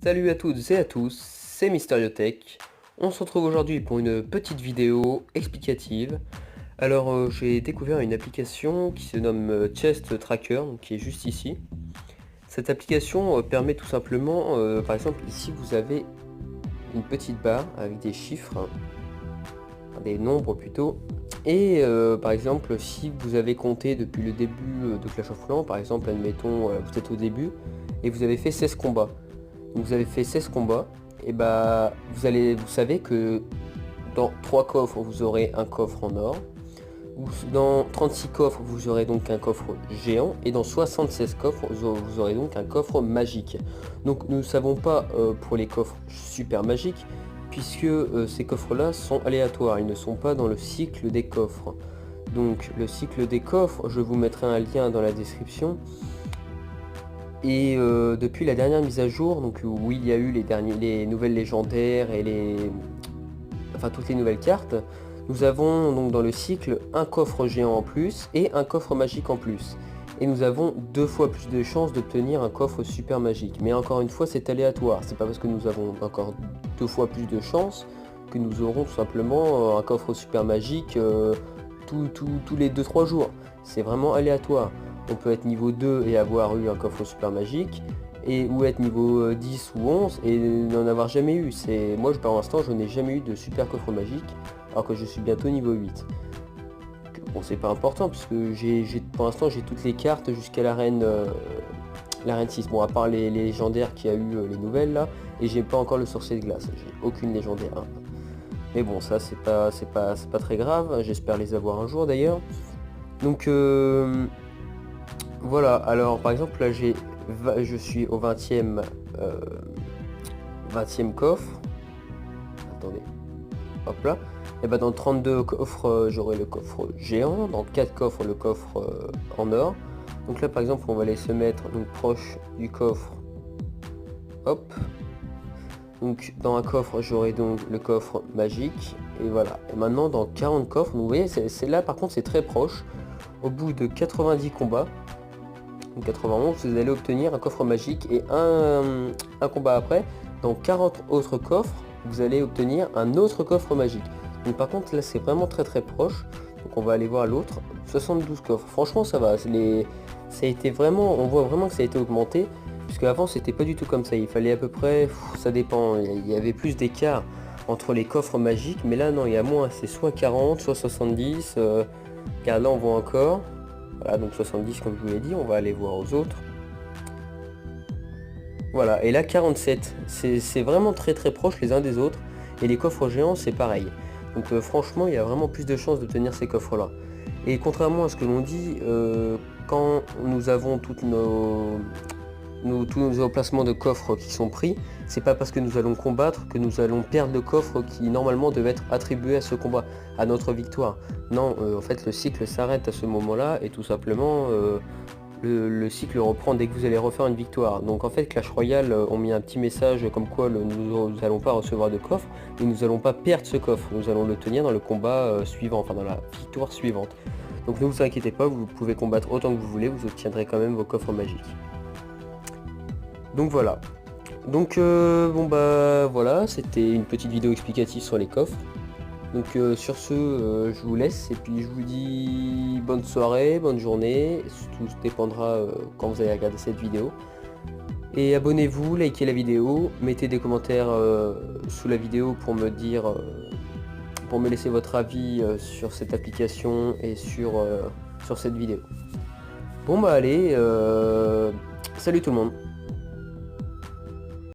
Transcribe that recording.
Salut à toutes et à tous, c'est Mysteriotech. On se retrouve aujourd'hui pour une petite vidéo explicative. Alors j'ai découvert une application qui se nomme Chest Tracker, donc qui est juste ici. Cette application permet tout simplement, par exemple ici vous avez une petite barre avec des chiffres, des nombres plutôt. Et par exemple si vous avez compté depuis le début de Clash of Clans, par exemple admettons vous êtes au début et vous avez fait 16 combats. Vous avez fait 16 combats, et bah vous savez que dans 3 coffres vous aurez un coffre en or, dans 36 coffres vous aurez donc un coffre géant, et dans 76 coffres vous aurez donc un coffre magique. Donc nous ne savons pas pour les coffres super magiques, puisque ces coffres là sont aléatoires, ils ne sont pas dans le cycle des coffres. Donc le cycle des coffres, je vous mettrai un lien dans la description. Et depuis la dernière mise à jour, donc où il y a eu les nouvelles légendaires et toutes les nouvelles cartes, nous avons donc dans le cycle un coffre géant en plus et un coffre magique en plus. Et nous avons 2 fois plus de chances d'obtenir un coffre super magique. Mais encore une fois, c'est aléatoire. C'est pas parce que nous avons encore 2 fois plus de chances que nous aurons tout simplement un coffre super magique tous les 2-3 jours. C'est vraiment aléatoire. On peut être niveau 2 et avoir eu un coffre super magique, ou être niveau 10 ou 11 et n'en avoir jamais eu. Moi pour l'instant je n'ai jamais eu de super coffre magique, alors que je suis bientôt niveau 8. Bon, c'est pas important puisque pour l'instant j'ai toutes les cartes jusqu'à l'arène 6. Bon, à part les légendaires qui a eu les nouvelles là, et j'ai pas encore le sorcier de glace, j'ai aucune légendaire. Mais bon, ça c'est pas très grave, j'espère les avoir un jour d'ailleurs. Donc voilà, alors par exemple là je suis au 20e coffre. Attendez, hop là. Et bah dans 32 coffres j'aurai le coffre géant, dans 4 coffres le coffre en or. Donc là par exemple on va aller se mettre donc proche du coffre. Hop. Donc dans un coffre j'aurai donc le coffre magique. Et voilà. Et maintenant dans 40 coffres, vous voyez c'est là par contre c'est très proche. Au bout de 90 combats, 91, vous allez obtenir un coffre magique, et un combat après, dans 40 autres coffres, vous allez obtenir un autre coffre magique. Donc par contre là c'est vraiment très proche. Donc on va aller voir l'autre, 72 coffres. Franchement ça va, ça a été vraiment, on voit vraiment que ça a été augmenté, puisque avant c'était pas du tout comme ça. Il fallait à peu près, ça dépend, il y avait plus d'écart entre les coffres magiques, mais là non, il y a moins, c'est soit 40, soit 70, car là on voit encore. Voilà, donc 70 comme je vous l'ai dit, on va aller voir aux autres. Voilà, et là 47, c'est vraiment très proche les uns des autres, et les coffres géants c'est pareil. Donc franchement il y a vraiment plus de chances d'obtenir ces coffres là. Et contrairement à ce que l'on dit, quand nous avons tous nos emplacements de coffres qui sont pris, c'est pas parce que nous allons combattre que nous allons perdre le coffre qui normalement devait être attribué à ce combat, à notre victoire. Non, en fait le cycle s'arrête à ce moment là, et tout simplement le cycle reprend dès que vous allez refaire une victoire. Donc en fait Clash Royale ont mis un petit message comme quoi nous n'allons pas recevoir de coffre, et nous n'allons pas perdre ce coffre, nous allons le tenir dans le combat suivant, enfin dans la victoire suivante. Donc ne vous inquiétez pas, vous pouvez combattre autant que vous voulez, vous obtiendrez quand même vos coffres magiques. Donc voilà. Donc bon bah voilà, c'était une petite vidéo explicative sur les coffres. Donc sur ce, je vous laisse, et puis je vous dis bonne soirée, bonne journée. Tout dépendra quand vous allez regarder cette vidéo. Et abonnez-vous, likez la vidéo, mettez des commentaires sous la vidéo pour me dire, pour me laisser votre avis sur cette application et sur cette vidéo. Bon bah allez, salut tout le monde.